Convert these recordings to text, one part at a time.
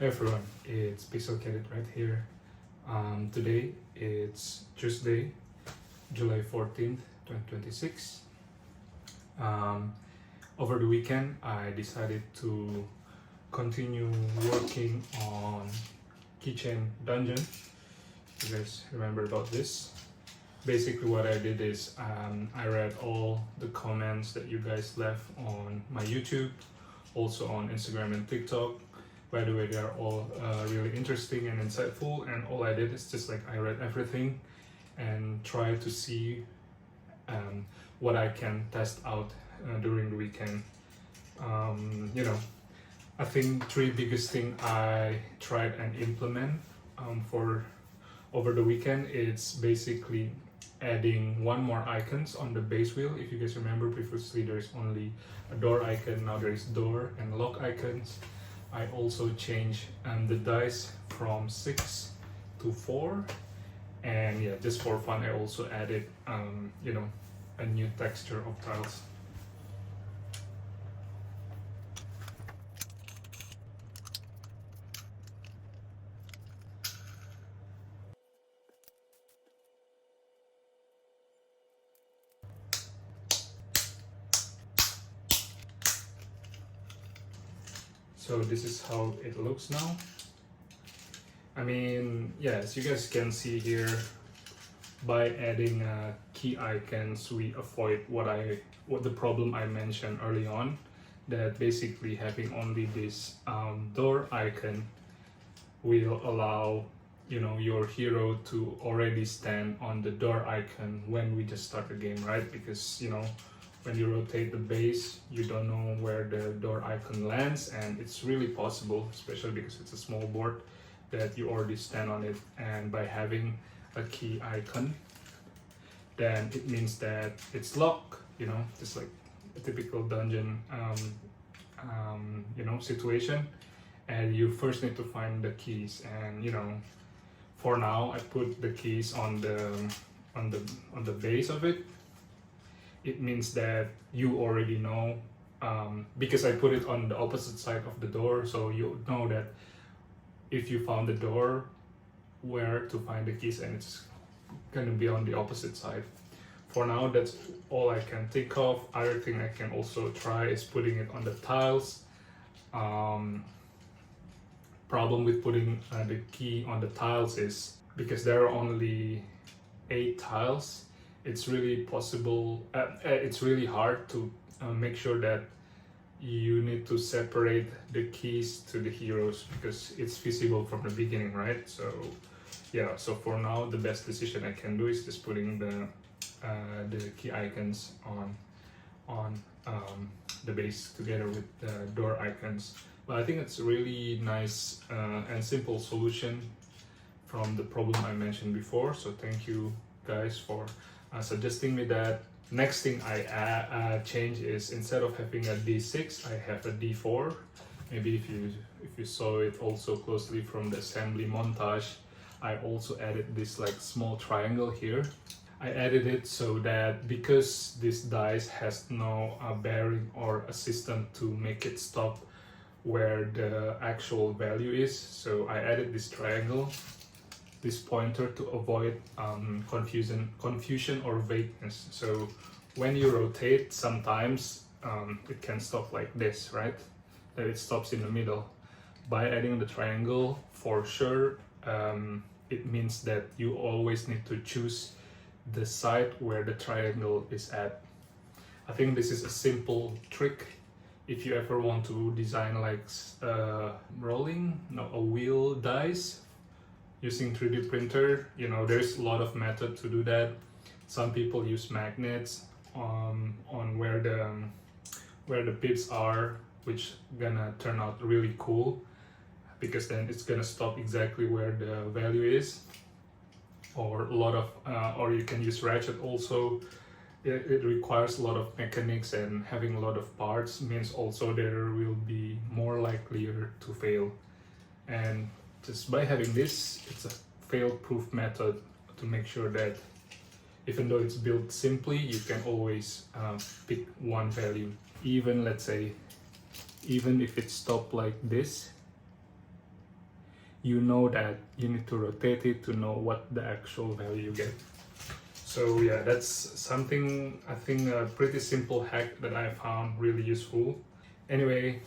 Hey everyone, it's Pixel Cadet right here. Today it's Tuesday, July 14th, 2026. Over the weekend, I decided to continue working on Keychain Dungeon. You guys remember about this? Basically what I did is I read all the comments that you guys left on my YouTube, also on Instagram and TikTok. By the way, they are all really interesting and insightful, and all I did is just like I read everything and try to see what I can test out during the weekend. I think three biggest thing I tried and implement for over the weekend, it's basically adding one more icons on the base wheel. If you guys remember, previously there's only a door icon, now there is door and lock icons. I also changed the dice from 6 to 4, and yeah, just for fun I also added a new texture of tiles. So this is how it looks now. I mean, yeah, as you guys can see here, by adding key icons, we avoid what the problem I mentioned early on, that basically having only this door icon will allow your hero to already stand on the door icon when we just start the game, right? Because when you rotate the base, you don't know where the door icon lands, and it's really possible, especially because it's a small board, that you already stand on it. And by having a key icon, then it means that it's locked, just like a typical dungeon situation, and you first need to find the keys. And for now I put the keys on the base of it. It means that you already know, because I put it on the opposite side of the door, so you know that if you found the door, where to find the keys, and it's gonna be on the opposite side. For now, that's all I can think of. Other thing I can also try is putting it on the tiles. Problem with putting the key on the tiles is because there are only 8 tiles, it's really hard to make sure that you need to separate the keys to the heroes, because it's visible from the beginning, right? So yeah, so for now the best decision I can do is just putting the key icons on the base together with the door icons. But I think it's a really nice and simple solution from the problem I mentioned before. So thank you guys for suggesting me that. Next thing I change is, instead of having a D6, I have a D4. Maybe if you saw it also closely from the assembly montage, I also added this like small triangle here. I added it so that because this dice has no bearing or a system to make it stop where the actual value is, so I added this triangle, this pointer, to avoid confusion or vagueness. So when you rotate, sometimes it can stop like this, right? That it stops in the middle. By adding the triangle, for sure, it means that you always need to choose the side where the triangle is at. I think this is a simple trick. If you ever want to design like a wheel dice using 3D printer, there's a lot of method to do that. Some people use magnets on where the pips are, which gonna turn out really cool, because then it's gonna stop exactly where the value is. Or or you can use ratchet also. It requires a lot of mechanics, and having a lot of parts means also there will be more likelier to fail. And just by having this, it's a fail-proof method to make sure that even though it's built simply, you can always pick one value. Even, let's say, even if it's stopped like this, you know that you need to rotate it to know what the actual value you get. So yeah, that's something, I think, a pretty simple hack that I found really useful. Anyway,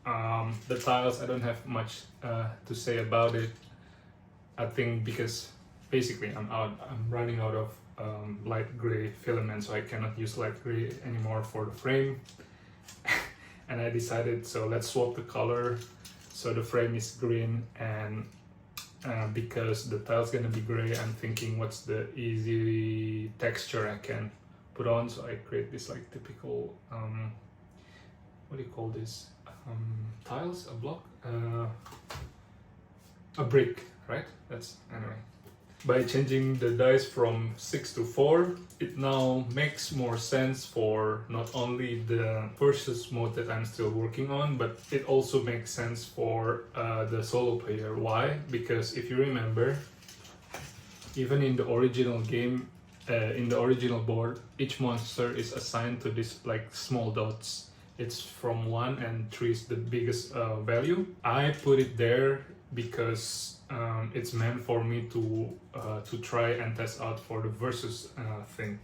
the tiles, I don't have much to say about it. I think because basically I'm running out of light gray filament, so I cannot use light gray anymore for the frame. And I decided, so let's swap the color, so the frame is green, and because the tile's gonna be gray, I'm thinking what's the easy texture I can put on. So I create this like typical what do you call this, tiles, a block, a brick, right? That's, anyway, by changing the dice from 6 to 4, it now makes more sense for not only the versus mode that I'm still working on, but it also makes sense for the solo player. Why? Because if you remember, even in the original game, in the original board, each monster is assigned to this like small dots. It's from 1 and 3 is the biggest value. I put it there because it's meant for me to try and test out for the versus thing.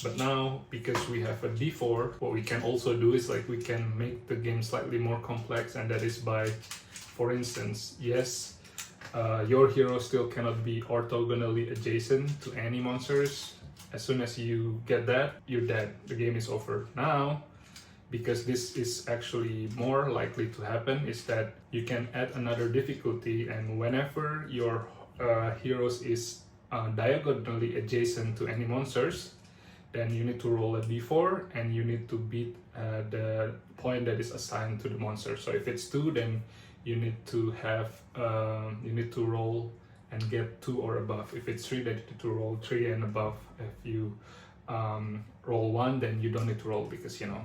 But now, because we have a D4, what we can also do is like we can make the game slightly more complex, and that is by, for instance, yes, your hero still cannot be orthogonally adjacent to any monsters. As soon as you get that, you're dead. The game is over. Now, because this is actually more likely to happen, is that you can add another difficulty, and whenever your heroes is diagonally adjacent to any monsters, then you need to roll a d4 and you need to beat the point that is assigned to the monster. So if it's 2, then you need to have you need to roll and get 2 or above. If it's 3, then you need to roll 3 and above. If you roll 1, then you don't need to roll, because you know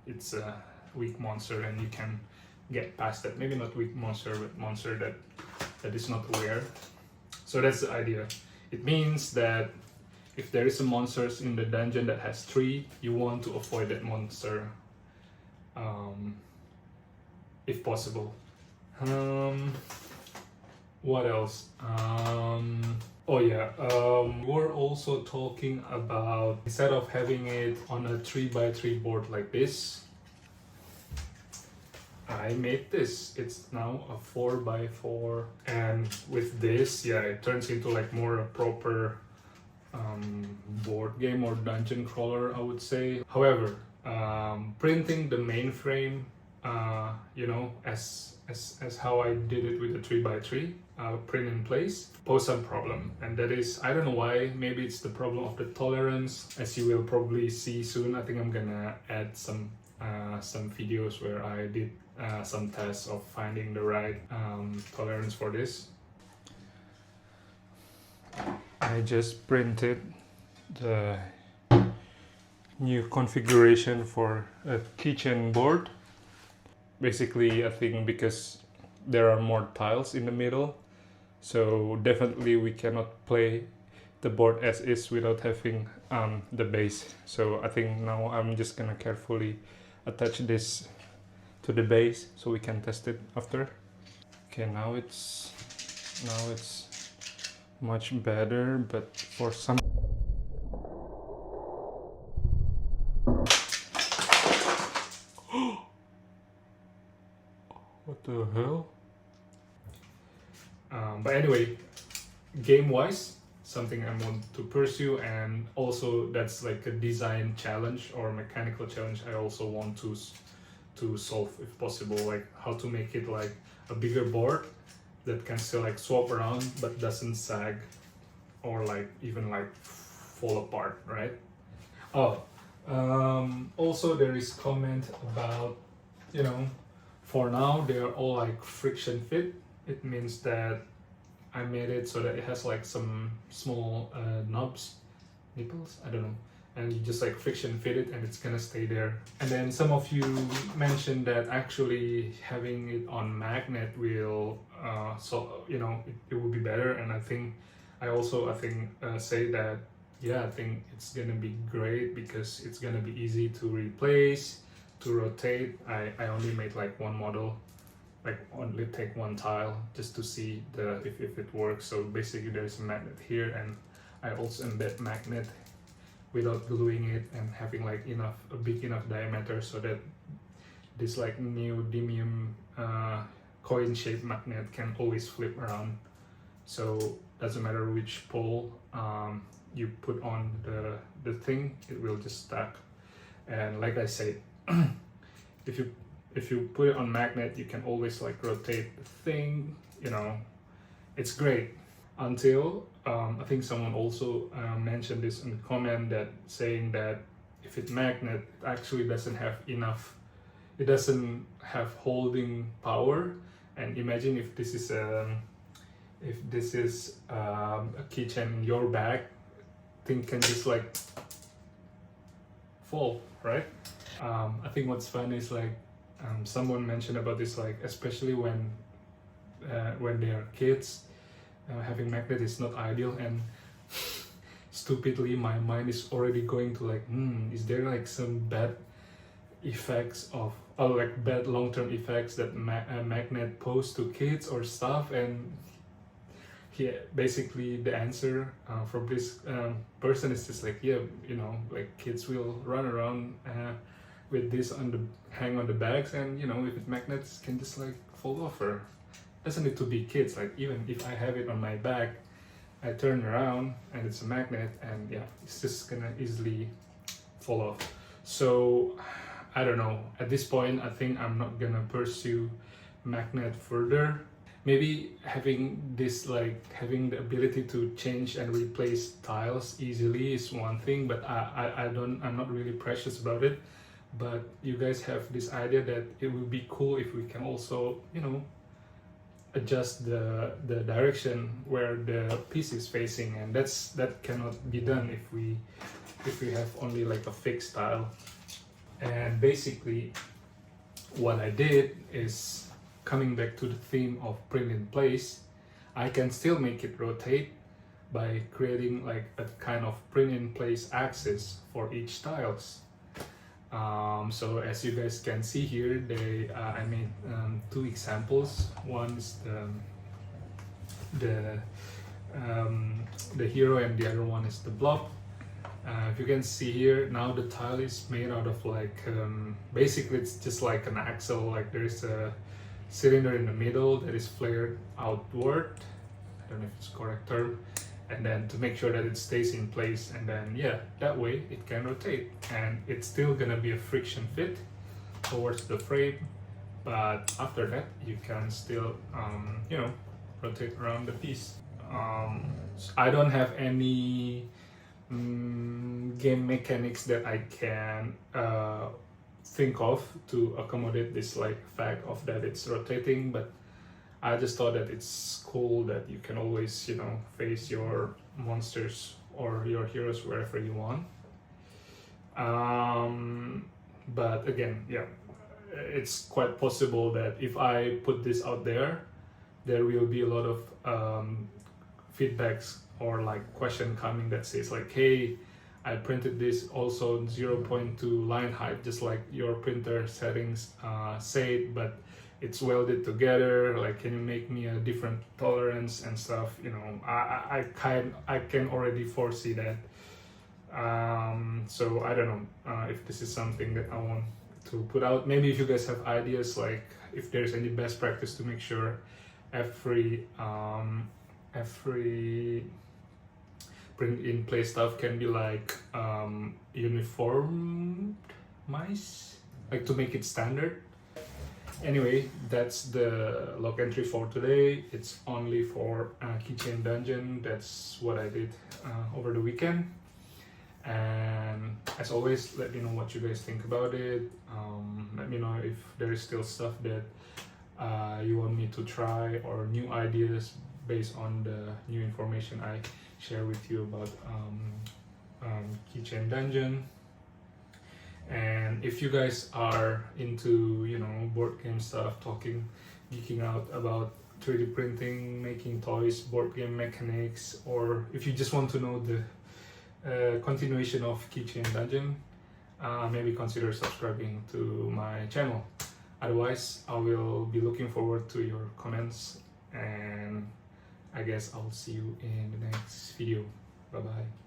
it's a weak monster and you can get past that. Maybe not weak monster, but monster that is not aware. So that's the idea. It means that if there is a monster in the dungeon that has 3, you want to avoid that monster if possible. What else? Oh yeah, we're also talking about, instead of having it on a 3x3 board like this, I made this. It's now a 4x4, and with this, yeah, it turns into like more a proper board game or dungeon crawler, I would say. However, printing the mainframe, you know, as how I did it with the 3x3 print in place, pose some problem, and that is, I don't know why, maybe it's the problem of the tolerance. As you will probably see soon, I think I'm gonna add some videos where I did some tests of finding the right tolerance for this. I just printed the new configuration for a Keychain board. Basically, I think because there are more tiles in the middle, so definitely we cannot play the board as is without having the base. So I think now I'm just gonna carefully attach this to the base so we can test it after. Okay, now it's much better, but for some what the hell? But anyway, game-wise, something I want to pursue, and also that's like a design challenge or mechanical challenge I also want to solve if possible, like how to make it like a bigger board that can still like swap around but doesn't sag or like even like fall apart, right? Oh, also there is comment about, you know, for now they are all like friction fit. It means that I made it so that it has like some small nipples, I don't know, and you just like friction fit it and it's gonna stay there. And then some of you mentioned that actually having it on magnet will so you know it will be better, and I think say that yeah, I think it's gonna be great because it's gonna be easy to replace, to rotate. I only made like one model like only take one tile just to see if it works. So basically there's a magnet here, and I also embed magnet without gluing it and having like a big enough diameter so that this like neodymium coin shaped magnet can always flip around. So doesn't matter which pole you put on the thing, it will just stack. And like I said, if you put it on magnet, you can always like rotate the thing, you know, it's great. Until I think someone also mentioned this in the comment, that saying that if it magnet, it actually doesn't have enough, it doesn't have holding power. And imagine if this is a keychain in your bag, thing can just like fall, right? I think what's fun is like someone mentioned about this, like especially when they are kids, having magnet is not ideal. And stupidly my mind is already going to like, is there like some bad effects of, or like bad long-term effects that magnet pose to kids or stuff? And basically the answer from this person is just like, yeah, you know, like kids will run around with this hang on the bags, and you know, if it magnets, can just like fall off. Or doesn't need to be kids, like even if I have it on my bag, I turn around and it's a magnet, and yeah, it's just gonna easily fall off. So I don't know, at this point I think I'm not gonna pursue magnet further. Maybe having this, like having the ability to change and replace tiles easily is one thing, but I'm not really precious about it. But you guys have this idea that it would be cool if we can also, you know, adjust the direction where the piece is facing, and that cannot be done if we have only like a fixed tile. And basically what I did is, coming back to the theme of print in place, I can still make it rotate by creating like a kind of print in place axis for each tiles. So as you guys can see here, I made two examples. One is the hero, and the other one is the blob. If you can see here, now the tile is made out of like basically it's just like an axle, like there's a cylinder in the middle that is flared outward. I don't know if it's the correct term. And then to make sure that it stays in place, and then yeah, that way it can rotate, and it's still gonna be a friction fit towards the frame, but after that you can still you know, rotate around the piece. I don't have any game mechanics that I can think of to accommodate this like fact of that it's rotating, but I just thought that it's cool that you can always, you know, face your monsters or your heroes wherever you want. But again, yeah, it's quite possible that if I put this out there, there will be a lot of feedbacks or like question coming that says like, hey, I printed this also 0.2 line height, just like your printer settings said, but it's welded together, like can you make me a different tolerance and stuff, you know. I can already foresee that. So I don't know if this is something that I want to put out. Maybe if you guys have ideas, like if there's any best practice to make sure every print in place stuff can be like uniformized, like to make it standard. Anyway, that's the log entry for today. It's only for Keychain Dungeon. That's what I did over the weekend. And as always, let me know what you guys think about it. Let me know if there is still stuff that you want me to try, or new ideas based on the new information I share with you about Keychain Dungeon. And if you guys are into, you know, board game stuff, geeking out about 3D printing, making toys, board game mechanics, or if you just want to know the continuation of Keychain Dungeon, maybe consider subscribing to my channel. Otherwise, I will be looking forward to your comments, and I guess I'll see you in the next video. Bye bye.